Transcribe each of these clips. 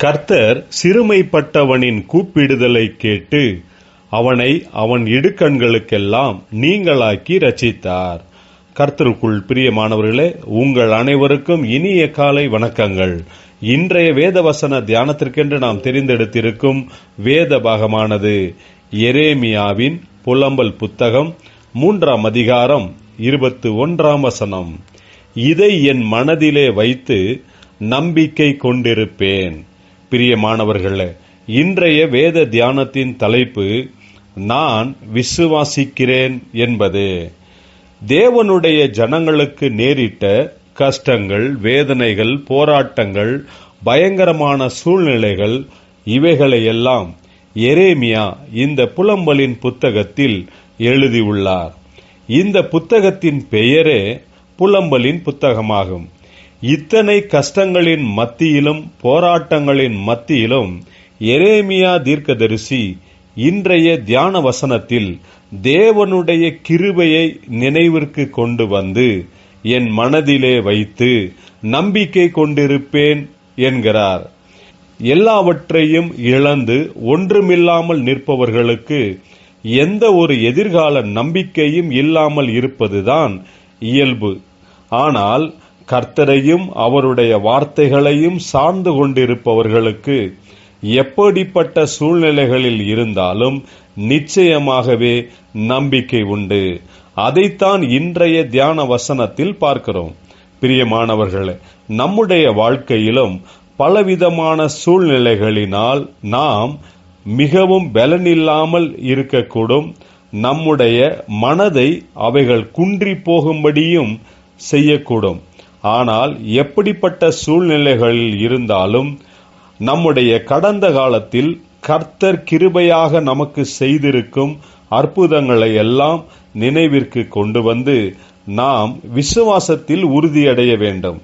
கர்த்தர் சிறுமைப்பட்டவனின் கூப்பிடுதலை கேட்டு அவனை அவன் இடுக்கண்களுக்கெல்லாம் நீங்களாக்கி ரட்சித்தார். கர்த்தருக்குள் பிரியமானவர்களே, உங்கள் அனைவருக்கும் இனிய காலை வணக்கங்கள். இன்றைய வேதவசன தியானத்திற்கென்று நாம் தெரிந்தெடுத்திருக்கும் வேத பாகமானது எரேமியாவின் புலம்பல் புத்தகம் 3ஆம் அதிகாரம் 21ஆம் வசனம். இதை என் மனதிலே வைத்து நம்பிக்கை கொண்டிருப்பேன். பிரியமானவர்களே, இன்றைய வேத தியானத்தின் தலைப்பு நான் விசுவாசிக்கிறேன் என்பது. தேவனுடைய ஜனங்களுக்கு நேரிட்ட கஷ்டங்கள், வேதனைகள், போராட்டங்கள், பயங்கரமான சூழ்நிலைகள், இவைகளையெல்லாம் எரேமியா இந்த புலம்பலின் புத்தகத்தில் எழுதியுள்ளார். இந்த புத்தகத்தின் பெயரே புலம்பலின் புத்தகமாகும். இத்தனை கஷ்டங்களின் மத்தியிலும் போராட்டங்களின் மத்தியிலும் எரேமியா தீர்க்கதரிசி இன்றைய தியான வசனத்தில் தேவனுடைய கிருபையை நினைவிற்கு கொண்டு வந்து என் மனதிலே வைத்து நம்பிக்கை கொண்டிருப்பேன் என்கிறார். எல்லாவற்றையும் இழந்து ஒன்றுமில்லாமல் நிற்பவர்களுக்கு எந்த ஒரு எதிர்கால நம்பிக்கையும் இல்லாமல் இருப்பதுதான் இயல்பு. ஆனால் கர்த்தரையும் அவருடைய வார்த்தைகளையும் சார்ந்து கொண்டிருப்பவர்களுக்கு எப்படிப்பட்ட சூழ்நிலைகளில் இருந்தாலும் நிச்சயமாகவே நம்பிக்கை உண்டு. அதைத்தான் இன்றைய தியான வசனத்தில் பார்க்கிறோம். பிரியமானவர்களே, நம்முடைய வாழ்க்கையிலும் பலவிதமான சூழ்நிலைகளினால் நாம் மிகவும் பலனில்லாமல் இருக்கக்கூடும். நம்முடைய மனதை அவைகள் குன்றி போகும்படியும் செய்யக்கூடும். ஆனால் எப்படிப்பட்ட சூழ்நிலைகளில் இருந்தாலும் நம்முடைய கடந்த காலத்தில் கர்த்தர் கிருபையாக நமக்கு செய்திருக்கும் அற்புதங்களை எல்லாம் நினைவிற்கு கொண்டு வந்து நாம் விசுவாசத்தில் உறுதியடைய வேண்டும்.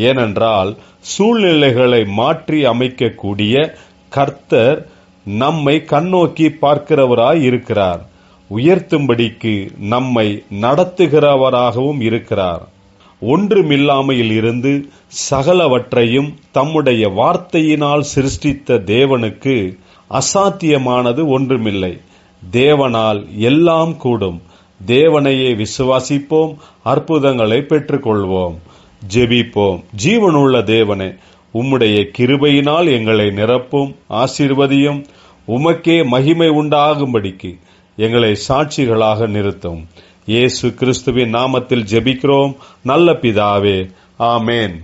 ஏனென்றால் சூழ்நிலைகளை மாற்றி அமைக்கக்கூடிய கர்த்தர் நம்மை கண்ணோக்கி பார்க்கிறவராய் இருக்கிறார். உயர்த்தும்படிக்கு நம்மை நடத்துகிறவராகவும் இருக்கிறார். ஒன்றுமில்லாமையில் இருந்து சகலவற்றையும் தம்முடைய வார்த்தையினால் சிருஷ்டித்த தேவனுக்கு அசாத்தியமானது ஒன்றுமில்லை. தேவனால் எல்லாம் கூடும். தேவனையே விசுவாசிப்போம், அற்புதங்களை பெற்றுக்கொள்வோம். ஜெபிப்போம். ஜீவனுள்ள தேவனே, உம்முடைய கிருபையினால் எங்களை நிரப்பும், ஆசீர்வதியும். உமக்கே மகிமை உண்டாகும்படிக்கு எங்களை சாட்சிகளாக நிறுத்தும். இயேசு கிறிஸ்துவின் நாமத்தில் ஜெபிக்கிறோம் நல்ல பிதாவே, ஆமேன்.